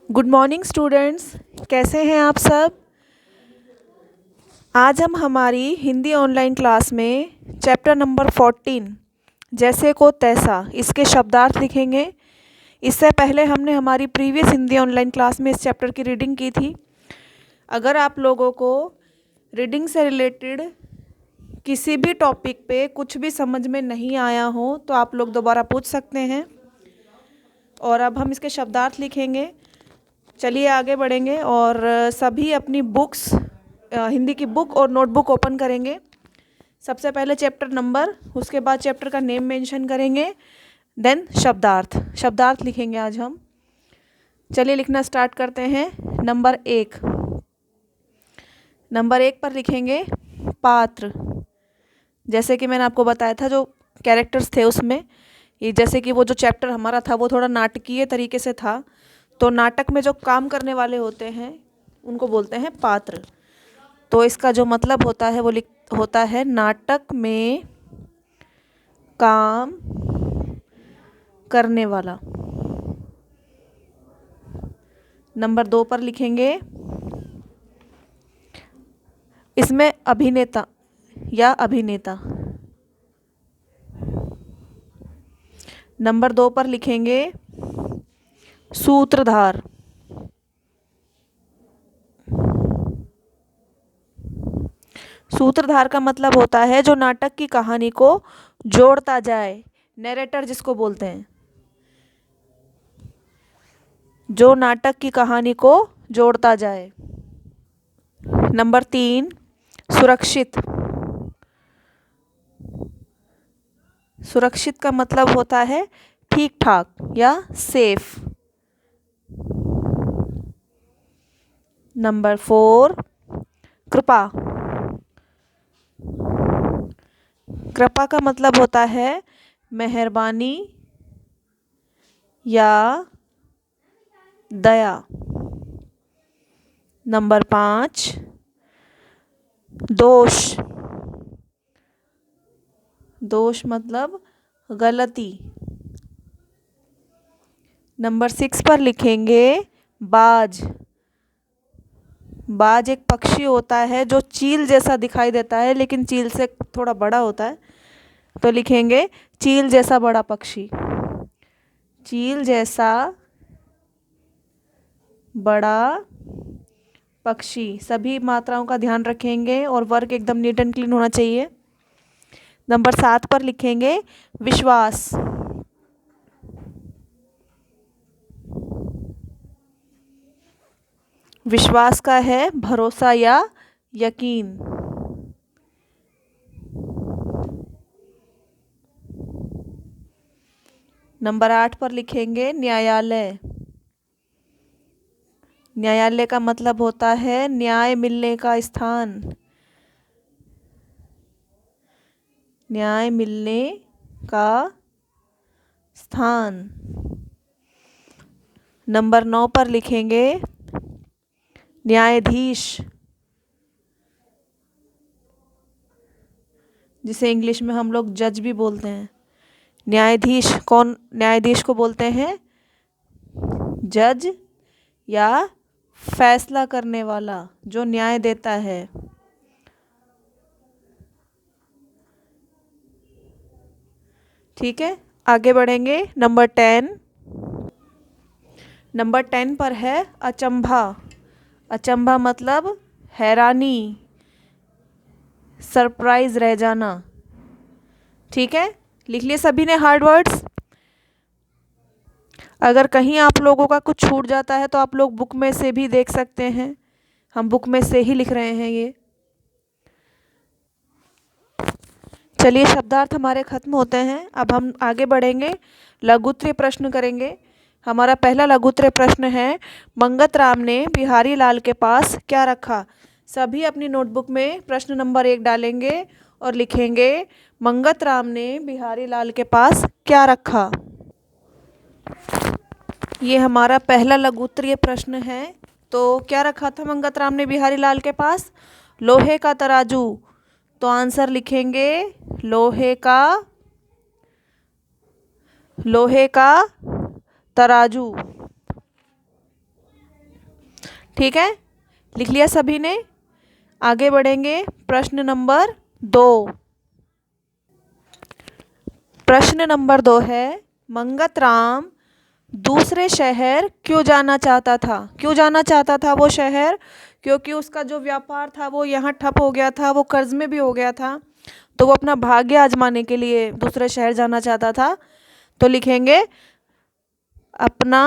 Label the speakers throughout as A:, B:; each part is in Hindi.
A: गुड मॉर्निंग स्टूडेंट्स, कैसे हैं आप सब। आज हम हमारी हिंदी ऑनलाइन क्लास में चैप्टर नंबर 14 जैसे को तैसा इसके शब्दार्थ लिखेंगे। इससे पहले हमने हमारी प्रीवियस हिंदी ऑनलाइन क्लास में इस चैप्टर की रीडिंग की थी। अगर आप लोगों को रीडिंग से रिलेटेड किसी भी टॉपिक पे कुछ भी समझ में नहीं आया हो तो आप लोग दोबारा पूछ सकते हैं। और अब हम इसके शब्दार्थ लिखेंगे। चलिए आगे बढ़ेंगे और सभी अपनी बुक्स हिंदी की बुक और नोटबुक ओपन करेंगे। सबसे पहले चैप्टर नंबर, उसके बाद चैप्टर का नेम मेंशन करेंगे, देन शब्दार्थ लिखेंगे आज हम। चलिए लिखना स्टार्ट करते हैं। नंबर एक पर लिखेंगे पात्र। जैसे कि मैंने आपको बताया था जो कैरेक्टर्स थे उसमें, ये जैसे कि वो जो चैप्टर हमारा था वो थोड़ा नाटकीय तरीके से था, तो नाटक में जो काम करने वाले होते हैं उनको बोलते हैं पात्र। तो इसका जो मतलब होता है वो होता है नाटक में काम करने वाला। नंबर 2 पर लिखेंगे इसमें अभिनेता या अभिनेता। नंबर 2 पर लिखेंगे सूत्रधार। सूत्रधार का मतलब होता है जो नाटक की कहानी को जोड़ता जाए, नैरेटर जिसको बोलते हैं, जो नाटक की कहानी को जोड़ता जाए। नंबर 3 सुरक्षित। सुरक्षित का मतलब होता है ठीक ठाक या सेफ। नंबर 4 कृपा। कृपा का मतलब होता है मेहरबानी या दया। नंबर 5 दोष। दोष मतलब गलती। नंबर 6 पर लिखेंगे बाज। बाज एक पक्षी होता है जो चील जैसा दिखाई देता है लेकिन चील से थोड़ा बड़ा होता है, तो लिखेंगे चील जैसा बड़ा पक्षी। चील जैसा बड़ा पक्षी। सभी मात्राओं का ध्यान रखेंगे और वर्क एकदम नीट एंड क्लीन होना चाहिए। नंबर 7 पर लिखेंगे विश्वास। विश्वास का है भरोसा या यकीन। नंबर 8 पर लिखेंगे न्यायालय। न्यायालय का मतलब होता है न्याय मिलने का स्थान। न्याय मिलने का स्थान। नंबर 9 पर लिखेंगे न्यायाधीश, जिसे इंग्लिश में हम लोग जज भी बोलते हैं। न्यायाधीश को बोलते हैं जज या फैसला करने वाला, जो न्याय देता है। ठीक है, आगे बढ़ेंगे। नंबर 10 पर है अचंभा। अचंभा मतलब हैरानी, सरप्राइज रह जाना। ठीक है, लिख लिए सभी ने हार्ड वर्ड्स। अगर कहीं आप लोगों का कुछ छूट जाता है तो आप लोग बुक में से भी देख सकते हैं, हम बुक में से ही लिख रहे हैं ये। चलिए शब्दार्थ हमारे खत्म होते हैं। अब हम आगे बढ़ेंगे, लघुत्तरीय प्रश्न करेंगे। हमारा पहला लघुत्तरीय प्रश्न है मंगत राम ने बिहारी लाल के पास क्या रखा। सभी अपनी नोटबुक में प्रश्न नंबर 1 डालेंगे और लिखेंगे मंगत राम ने बिहारी लाल के पास क्या रखा। ये हमारा पहला लघुत्तरीय प्रश्न है। तो क्या रखा था मंगत राम ने बिहारी लाल के पास? लोहे का तराजू। तो आंसर लिखेंगे लोहे का तराजू। ठीक है, लिख लिया सभी ने। आगे बढ़ेंगे प्रश्न नंबर 2। प्रश्न नंबर 2 है, मंगतराम दूसरे शहर क्यों जाना चाहता था? क्यों जाना चाहता था वो शहर? क्योंकि उसका जो व्यापार था वो यहाँ ठप हो गया था, वो कर्ज में भी हो गया था, तो वो अपना भाग्य आजमाने के लिए दूसरे शहर जाना चाहता था। तो लिखेंगे अपना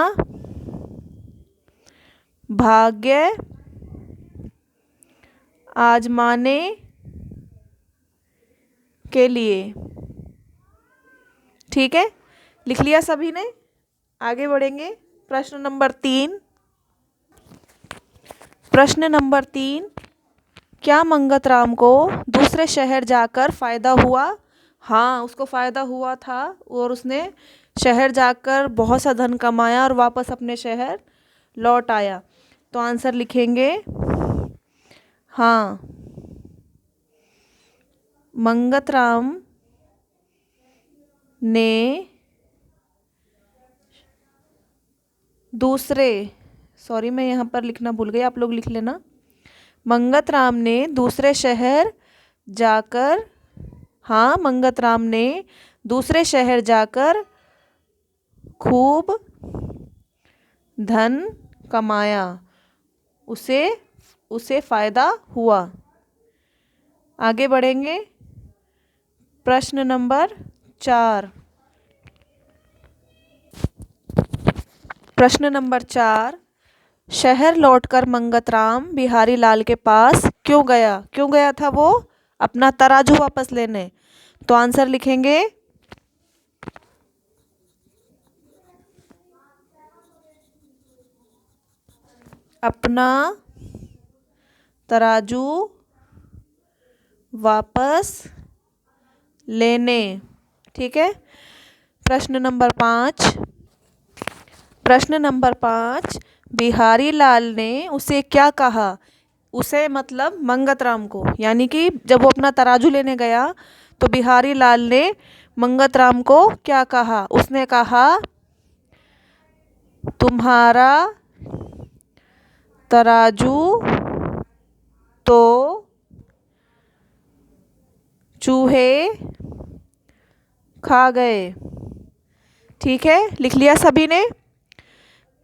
A: भाग्य आजमाने के लिए। ठीक है, लिख लिया सभी ने। आगे बढ़ेंगे प्रश्न नंबर 3। प्रश्न नंबर 3, क्या मंगतराम को दूसरे शहर जाकर फ़ायदा हुआ? हाँ, उसको फ़ायदा हुआ था और उसने शहर जाकर बहुत सा धन कमाया और वापस अपने शहर लौट आया। तो आंसर लिखेंगे हाँ, मंगतराम ने मैं यहाँ पर लिखना भूल गई, आप लोग लिख लेना। मंगतराम ने दूसरे शहर जाकर, हाँ, मंगतराम ने दूसरे शहर जाकर खूब धन कमाया, उसे फ़ायदा हुआ। आगे बढ़ेंगे प्रश्न नंबर 4। प्रश्न नंबर 4, शहर लौटकर मंगतराम बिहारी लाल के पास क्यों गया? क्यों गया था वो? अपना तराजू वापस लेने। तो आंसर लिखेंगे अपना तराजू वापस लेने। ठीक है, प्रश्न नंबर 5। प्रश्न नंबर 5, बिहारी लाल ने उसे क्या कहा? उसे मतलब मंगतराम को, यानी कि जब वो अपना तराजू लेने गया तो बिहारी लाल ने मंगतराम को क्या कहा? उसने कहा, तुम्हारा तराजू तो चूहे खा गए। ठीक है, लिख लिया सभी ने।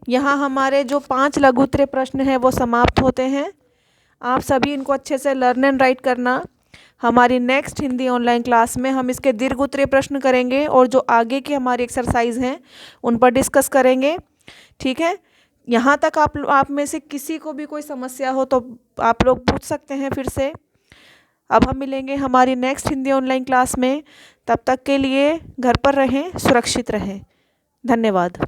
A: यहाँ हमारे जो 5 लघु उत्तरीय प्रश्न हैं वो समाप्त होते हैं। आप सभी इनको अच्छे से लर्न एंड राइट करना। हमारी नेक्स्ट हिंदी ऑनलाइन क्लास में हम इसके दीर्घ उत्तरीय प्रश्न करेंगे और जो आगे की हमारी एक्सरसाइज हैं उन पर डिस्कस करेंगे। ठीक है, यहाँ तक आप में से किसी को भी कोई समस्या हो तो आप लोग पूछ सकते हैं फिर से। अब हम मिलेंगे हमारी नेक्स्ट हिंदी ऑनलाइन क्लास में। तब तक के लिए घर पर रहें, सुरक्षित रहें। धन्यवाद।